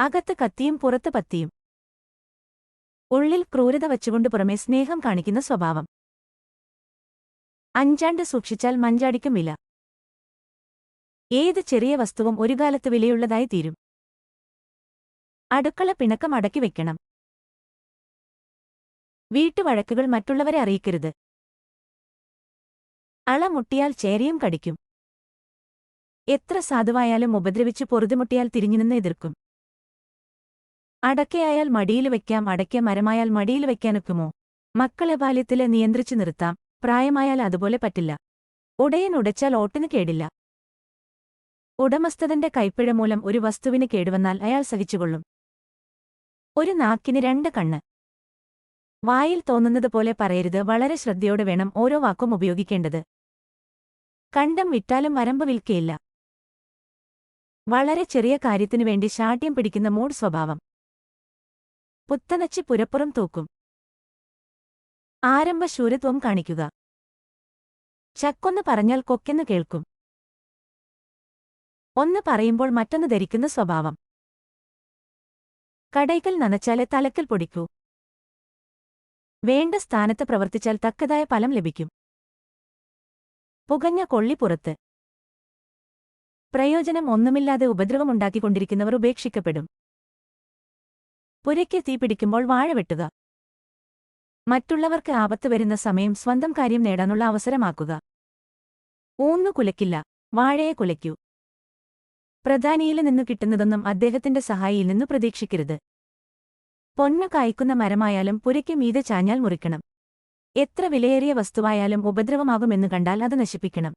അകത്ത് കത്തിയും പുറത്ത് പത്തിയും. ഉള്ളിൽ ക്രൂരത വച്ചുകൊണ്ട് പുറമെ സ്നേഹം കാണിക്കുന്ന സ്വഭാവം. അഞ്ചാണ്ട് സൂക്ഷിച്ചാൽ മഞ്ചാടിക്കും വില. ഏത് ചെറിയ വസ്തുവും ഒരു കാലത്ത് വിലയുള്ളതായി തീരും. അടുക്കള പിണക്കം അടക്കി വെക്കണം. വീട്ടുവഴക്കുകൾ മറ്റുള്ളവരെ അറിയിക്കരുത്. അള മുട്ടിയാൽ ചേരയും കടിക്കും. എത്ര സാധുവായാലും ഉപദ്രവിച്ചു പൊറുതുമുട്ടിയാൽ തിരിഞ്ഞുനിന്ന് എതിർക്കും. അടക്കയായാൽ മടിയിൽ വയ്ക്കാം, അടയ്ക്ക മരമായാൽ മടിയിൽ വയ്ക്കാനൊക്കുമോ? മക്കളെ ബാല്യത്തില് നിയന്ത്രിച്ചു നിർത്താം, പ്രായമായാൽ അതുപോലെ പറ്റില്ല. ഉടയൻ ഉടച്ചാൽ ഓട്ടിന് കേടില്ല. ഉടമസ്ഥതന്റെ കൈപ്പിഴ മൂലം ഒരു വസ്തുവിന് കേടുവന്നാൽ അയാൾ സഹിച്ചുകൊള്ളും. ഒരു നാക്കിന് രണ്ട് കണ്ണ്. വായിൽ തോന്നുന്നതുപോലെ പറയരുത്. വളരെ ശ്രദ്ധയോടെ വേണം ഓരോ വാക്കും ഉപയോഗിക്കേണ്ടത്. കണ്ടം വിറ്റാലും വരമ്പ് വിൽക്കയില്ല. വളരെ ചെറിയ കാര്യത്തിനു വേണ്ടി ശാഠ്യം പിടിക്കുന്ന മൂഡ് സ്വഭാവം. പുത്തനച്ചി പുരപ്പുറം തൂക്കും. ആരംഭ ശൂരത്വം കാണിക്കുക. ചക്കൊന്ന് പറഞ്ഞാൽ കൊക്കെന്ന് കേൾക്കും. ഒന്ന് പറയുമ്പോൾ മറ്റൊന്ന് ധരിക്കുന്ന സ്വഭാവം. കടയ്ക്കൽ നനച്ചാലേ തലക്കൽ പൊടിക്കൂ. വേണ്ട സ്ഥാനത്ത് പ്രവർത്തിച്ചാൽ തക്കതായ ഫലം ലഭിക്കും. പുകഞ്ഞ കൊള്ളി പുറത്ത്. പ്രയോജനം ഒന്നുമില്ലാതെ ഉപദ്രവമുണ്ടാക്കിക്കൊണ്ടിരിക്കുന്നവർ ഉപേക്ഷിക്കപ്പെടും. പുരയ്ക്ക് തീ പിടിക്കുമ്പോൾ വാഴ വെട്ടുക. മറ്റുള്ളവർക്ക് ആപത്ത് വരുന്ന സമയം സ്വന്തം കാര്യം നേടാനുള്ള അവസരമാക്കുക. ഊന്നു കുലയ്ക്കില്ല, വാഴയെ കുലയ്ക്കൂ. പ്രധാനിയിൽ നിന്നു കിട്ടുന്നതൊന്നും അദ്ദേഹത്തിന്റെ സഹായിയിൽ നിന്നു പ്രതീക്ഷിക്കരുത്. പൊന്നു കായ്ക്കുന്ന മരമായാലും പുരയ്ക്ക് മീതെ ചാഞ്ഞാൽ മുറിക്കണം. എത്ര വിലയേറിയ വസ്തുവായാലും ഉപദ്രവമാകുമെന്നു കണ്ടാൽ അത് നശിപ്പിക്കണം.